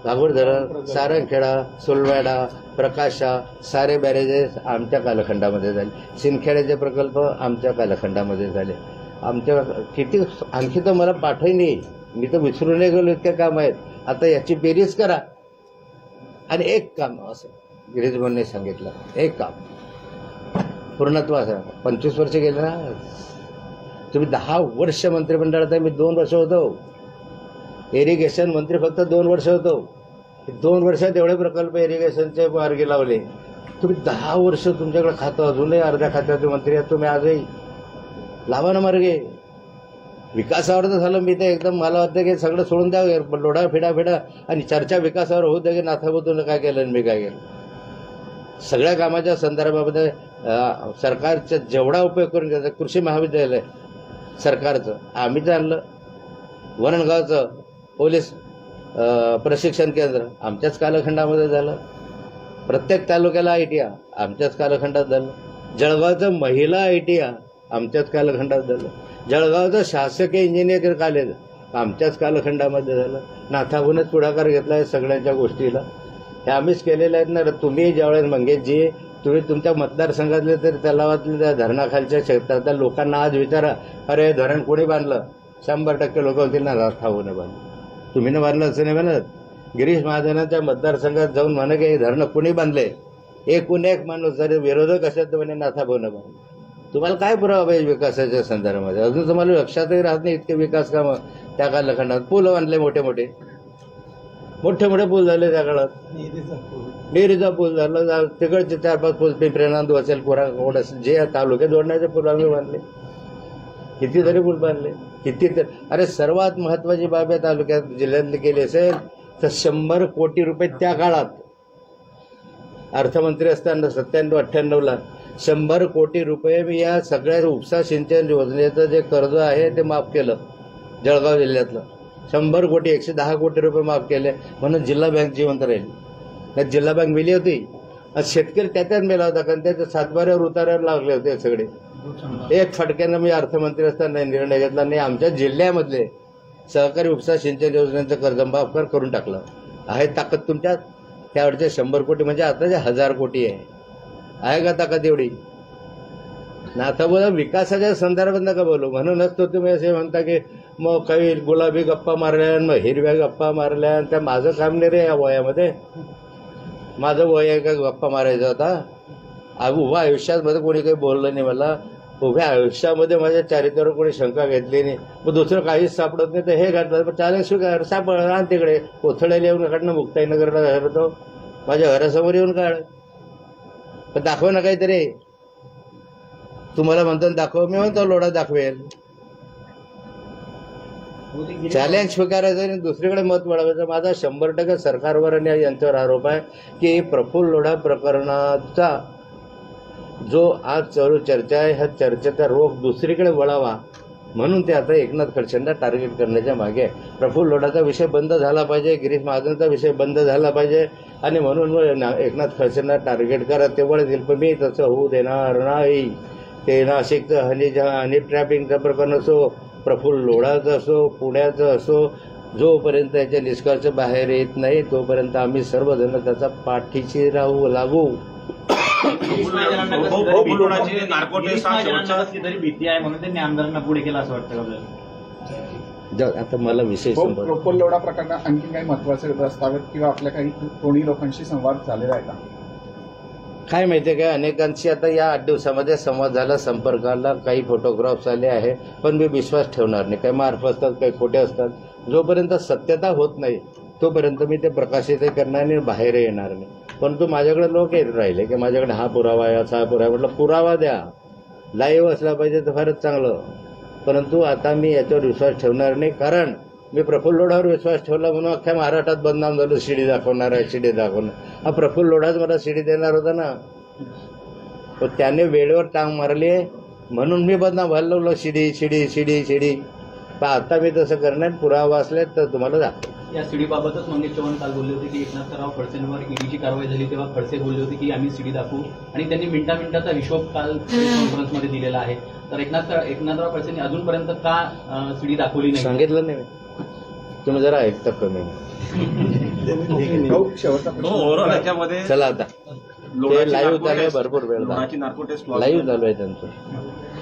Speaker 1: वाघोर धरण, सारंगखेडा, सुलवाडा, प्रकाशा सारे बॅरेजेस आमच्या कालखंडामध्ये झाले, सिंदखेड्याचे प्रकल्प आमच्या कालखंडामध्ये झाले. आमच्या किती आणखी तर मला पाठही नाही, मी तर विसरून नाही गेलो, इतके काम आहेत. आता याची बेरीज करा. आणि एक काम असं गिरीश भाऊंनी सांगितलं, एक काम पूर्णत्वास 25 वर्ष गेले ना तुम्ही. 10 वर्ष मंत्रिमंडळात आहे, मी 2 वर्ष होतो. इरिगेशन मंत्री फक्त 2 वर्ष होतो. 2 वर्षात एवढे प्रकल्प इरिगेशनचे मार्गी लावले. तुम्ही 10 वर्ष तुमच्याकडे खातं, अजूनही अर्ध्या खात्याचे मंत्री आहात तुम्ही. आजही लावा ना मार्गे. विकासावर तर झालं, मी तर एकदम मला वाटतं की सगळं सोडून द्या, लोढा फिडा आणि चर्चा विकासावर होऊ द्या की नाथाभाऊ काय केलं आणि मी काय केलं. सगळ्या कामाच्या संदर्भामध्ये सरकारचा जेवढा उपयोग करून घ्यायचा. कृषी महाविद्यालय सरकारचं आम्हीच आणलं, वरणगावचं पोलीस प्रशिक्षण केंद्र आमच्याच कालखंडामध्ये झालं, प्रत्येक तालुक्याला ITI आमच्याच कालखंडात झालं, जळगावचं महिला ITI आमच्याच कालखंडात झालं, जळगावचं शासकीय इंजिनिअरिंग कॉलेज आमच्याच कालखंडामध्ये झालं. नाथाभाऊनेच पुढाकार घेतला आहे सगळ्यांच्या गोष्टीला. हे आम्हीच केलेलं आहेत ना. तुम्ही ज्यावेळेस मंगेशजी तुम्ही तुमच्या मतदारसंघातले तरी तलावातल्या धरणाखालच्या क्षेत्रातल्या लोकांना आज विचारा, अरे धरण कोणी बांधलं? 100% लोक होतील ना नाथाभाऊने बांधलं. तुम्ही न बांधलं असं नाही म्हणत. गिरीश महाजनांच्या मतदारसंघात जाऊन म्हणा की हे धरणं कोणी बांधले, एकूण एक माणूस जरी विरोधक असेल तर म्हणे नाथाभाऊने बांधलं. तुम्हाला काय पुरावा पाहिजे विकासाच्या संदर्भामध्ये? अजून तुम्हाला लक्षातही राहत नाही इतके विकास कामं त्या कालखंडात. पूल बांधले मोठे मोठे पूल झाले त्या काळात. डेअरीचा पूल झाला, तिकडचे 4-5 पूल, पिंपरीनांदू असेल, पुरा असेल, जे तालुक्यात जोडण्याचे पूल आम्ही बांधले. कितीतरी पूल बांधले, कितीतरी. अरे सर्वात महत्वाची बाब आहे तालुक्यात जिल्ह्यातली केली असेल तर 100 कोटी रुपये त्या काळात अर्थमंत्री असताना 97-98ला 100 कोटी रुपये मी या सगळ्या उपसा सिंचन योजनेचं जे कर्ज आहे ते माफ केलं. जळगाव जिल्ह्यातलं 100 कोटी 110 कोटी रुपये माफ केले म्हणून जिल्हा बँक जिवंत राहील. त्यात जिल्हा बँक मेली होती. आज शेतकरी त्याच्यात मेला होता कारण त्याच्या सातबाऱ्यावर उतार्यावर लागले होते सगळे. एक फटक्यानं मी अर्थमंत्री असताना निर्णय घेतला नाही, आमच्या जिल्ह्यामधले सहकारी उपसा सिंचन योजनेचं कर्ज माफ करून टाकलं. आहे ताकद तुमच्यात? त्यावेळचे 100 कोटी म्हणजे आताचे 1000 कोटी आहे का ताकद एवढी? ना आता बोला विकासाच्या संदर्भात नका बोलू. म्हणूनच तो तुम्ही असे म्हणता की मग काही गुलाबी गप्पा मारल्या मग हिरव्या गप्पा मारल्या. त्या माझं काम नाही रे या वयामध्ये. माझं वय आहे का गप्पा मारायचा होता? उभ्या आयुष्यामध्ये कोणी काही बोललं नाही मला. उभ्या आयुष्यामध्ये माझ्या चारित्र्यावर कोणी शंका घेतली नाही. मग दुसरं काहीच सापडत नाही तर हे घातलं चालेल स्वीकार सापड आण तिकडे कोथळ्याला येऊन काढणं मुक्ताईनगरला घर तो माझ्या घरासमोर येऊन काढ. पण दाखव ना काहीतरी. तुम्हाला म्हणतो दाखव, मी म्हणतो लोढा दाखवेल. चॅलेंज स्वीकारायचं आणि दुसरीकडे मत वळवायचं. माझा 100% सरकारवर आणि यांच्यावर आरोप आहे की प्रफुल्ल लोढा प्रकरणाचा जो आज चालू चर्चा आहे ह्या चर्चेचा रोख दुसरीकडे वळावा म्हणून ते आता एकनाथ खडसेंना टार्गेट करण्याच्या मागे आहे. प्रफुल्ल लोढाचा विषय बंद झाला पाहिजे, गिरीश महाजनचा विषय बंद झाला पाहिजे आणि म्हणून एकनाथ खडसेंना टार्गेट करा तेवढं येईल. पण मी तसं होऊ देणार नाही. ते नाशिकचं हनी ट्रॅपिंगचं प्रकरण असो, प्रफुल्ल लोढाचं असो, पुण्याचं असो, जोपर्यंत त्याचे निष्कर्ष बाहेर येत नाही तोपर्यंत आम्ही सर्वजण त्याचा पाठीशी लागू.
Speaker 3: तरी भीती आहे म्हणून त्यांनी आमदारांना पुढे केलं असं वाटतं आपल्याला.
Speaker 1: आता मला विषय
Speaker 5: प्रफुल्ल लोढा प्रकरणात आणखी काही महत्वाचे प्रस्तावित किंवा आपल्या काही कोणी लोकांशी संवाद झालेला आहे का?
Speaker 1: काय माहितीये का, अनेकांशी आता या 8 दिवसामध्ये संवाद झाला, संपर्काला काही फोटोग्राफ्स आले आहे. पण मी विश्वास ठेवणार नाही. काही मार्फ असतात, काही खोटे असतात. जोपर्यंत सत्यता होत नाही तोपर्यंत मी ते प्रकाशित करणार नाही, बाहेर येणार नाही. परंतु माझ्याकडे लोक येत राहिले की माझ्याकडे हा पुरावा आहे, असा पुरावा. म्हटलं पुरावा द्या, लाईव्ह असला पाहिजे तर फारच चांगलं. परंतु आता मी याच्यावर विश्वास ठेवणार नाही. कारण मी प्रफुल्ल लोढावर विश्वास ठेवला म्हणून अख्ख्या महाराष्ट्रात बदनाम झालं. शिडी दाखवणार आहे, शिडी दाखवणार. हा प्रफुल्ल लोढाच मला शिडी देणार होता ना. पण त्याने वेळेवर टांग मारली म्हणून मी बदनाम व्हायला लागलो. शिडी शिडी शिडी शिडी. पण आता मी तसं करणार. पुरावा असले तर तुम्हाला दाखव.
Speaker 4: या सीडीबाबतच मंगेश चव्हाण काल बोलले होते की एकनाथराव खडसेंवर ईडीची कारवाई झाली तेव्हा खडसे बोलले होते की आम्ही सीडी दाखवू आणि त्यांनी मिनिटाचा हिशोब काल प्रेस कॉन्फरन्समध्ये दिलेला आहे. तर एकनाथराव खडसेंनी अजूनपर्यंत का सीडी दाखवली नाही
Speaker 1: सांगितलं नाही. तुम्ही जरा ऐकता कमी.
Speaker 3: त्याच्यामध्ये
Speaker 1: चला आता ते लाईव्ह चालू आहे, भरपूर वेळ लाईव्ह चालू आहे त्यांचं.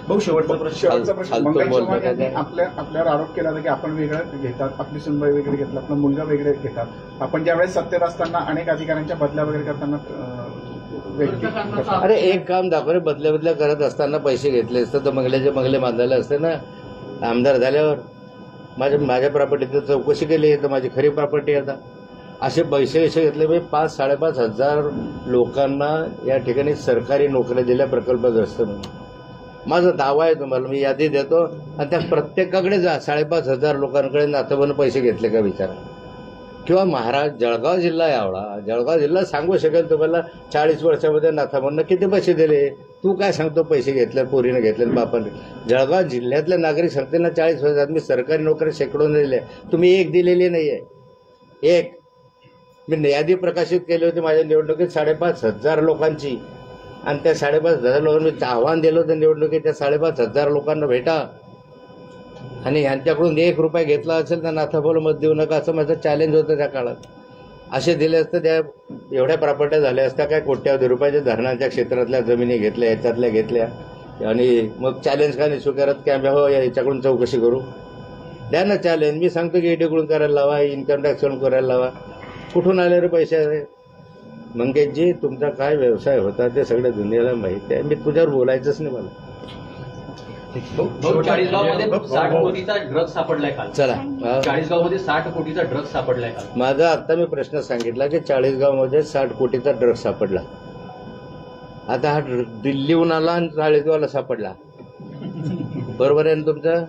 Speaker 3: भाऊ शेवटचा प्रश्न
Speaker 5: मंगेश चव्हाण यांनी आपल्यावर आरोप केला होता की आपण वेगळं घेतात, आपली सुनबाई वेगळी घेतला, आपला मुलगा वेगळे घेतात. आपण ज्यावेळेस सत्तेत असताना अनेक अधिकाऱ्यांच्या बदल्या वगैरे करताना
Speaker 1: अरे एक काम दाखव रे. बदल्या करत असताना पैसे घेतले असते तर बंगल्याचे बंगले बांधायला असते ना. आमदार झाल्यावर माझ्या प्रॉपर्टीचं चौकशी केली तर माझी खरी प्रॉपर्टी आता. असे पैसे घेतले. मी 5-5.5 हजार लोकांना या ठिकाणी सरकारी नोकऱ्या दिल्या प्रकल्पग्रस्त म्हणून. माझा दावा आहे तुम्हाला, मी यादी देतो आणि त्या प्रत्येकाकडे जा. 5.5 हजार लोकांकडे नाथाभाऊने पैसे घेतले का विचारा. किंवा जळगाव जिल्हा यावळा, जळगाव जिल्हा सांगू शकेल तुम्हाला 40 वर्षामध्ये नाथाभाऊंना किती पैसे दिले. तू काय सांगतो पैसे घेतले, पोरीने घेतले, बापाने. जळगाव जिल्ह्यातले नागरिक सांगते ना 40 वर्षात मी सरकारी नोकऱ्या शेकडून दिल्या. तुम्ही एक दिलेली नाहीये. एक मी यादी प्रकाशित केली होती माझ्या निवडणुकीत 5.5 हजार लोकांची. आणि त्या 5.5 हजार लोकांनी मी आव्हान दिलं होतं निवडणुकीत त्या 5.5 हजार लोकांना भेटा आणि यांच्याकडून 1 रुपया घेतला असेल तर नाथाभाऊला मत देऊ नका असं माझं चॅलेंज होतं त्या काळात. असे दिले असतं त्या एवढ्या प्रॉपर्ट्या झाल्या असत्या काय. कोट्यावधी रुपयाच्या धरणाच्या क्षेत्रातल्या जमिनी घेतल्या, याच्यातल्या घेतल्या आणि मग चॅलेंज का नाही स्वीकारत की आम्ही हो याच्याकडून चौकशी करू. द्या ना चॅलेंज. मी सांगतो की ईडीकडून करायला लावा, इन्कम टॅक्सकडून करायला लावा. कुठून आले रे पैसे. मंगेशजी तुमचा काय व्यवसाय होता ते सगळ्या दुनियाला माहिती आहे. मी तुझ्यावर बोलायचंच नाही मला.
Speaker 4: 40गावमध्ये 60 कोटीचा ड्रग्ज सापडलाय काल.
Speaker 1: चला
Speaker 4: 40गावमध्ये 60 कोटीचा ड्रग्ज सापडलाय काल.
Speaker 1: माझा आता मी प्रश्न सांगितला की 40गावमध्ये 60 कोटीचा ड्रग्ज सापडला. आता हा दिल्लीहून आला आणि 40गावला सापडला. बरोबर आहे ना तुमचं.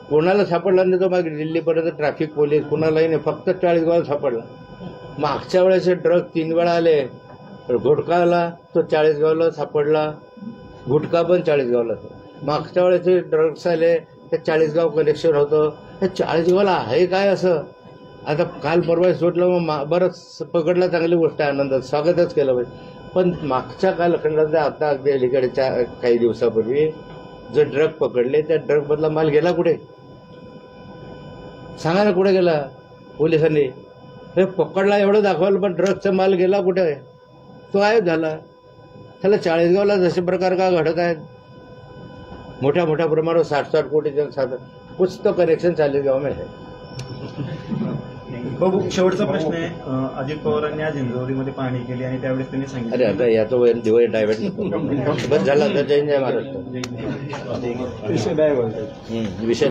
Speaker 1: कोणाला सापडला नाही तो मागे दिल्लीपर्यंत ट्रॅफिक पोलीस कुणालाही नाही, फक्त 40गावला सापडला. मागच्या वेळेस ड्रग 3 वेळा आले. घोटका आला तो 40गावला सापडला. गुटखा पण चाळीसगावला. मागच्या वेळेस ड्रग्स आले ते चाळीसगाव कनेक्शन होतं. हे चाळीसगावला आहे काय असं? आता काल परवा सुटलं, मग बरंच पकडलं, चांगली गोष्ट आहे, आनंदात स्वागतच केलं पाहिजे. पण मागच्या कालखंडात आता अगदी अलीकडच्या काही दिवसापूर्वी जे ड्रग पकडले त्या ड्रग मधला माल गेला कुठे? सांगा ना, कुठे गेला? पोलिसांनी हे पकडला एवढं दाखवलं, पण ड्रगचा माल गेला कुठे? तो गायब झाला. त्याला चाळीसगावला जसे प्रकार का घडत आहेत, मोठ्या मोठ्या प्रमाणावर 60-60 कोटीचं कुछ तो कनेक्शन चाळीसगाव में है.
Speaker 3: बाबू, शेवटचा प्रश्न आहे. अजित पवारांनी आज हिंजवडीमध्ये पाहणी केली आणि त्यावेळेस त्यांनी सांगितलं,
Speaker 1: अरे आता याचं वय दिवस डायव्हर्ट बस झाला तर जय महाराष्ट्र विषय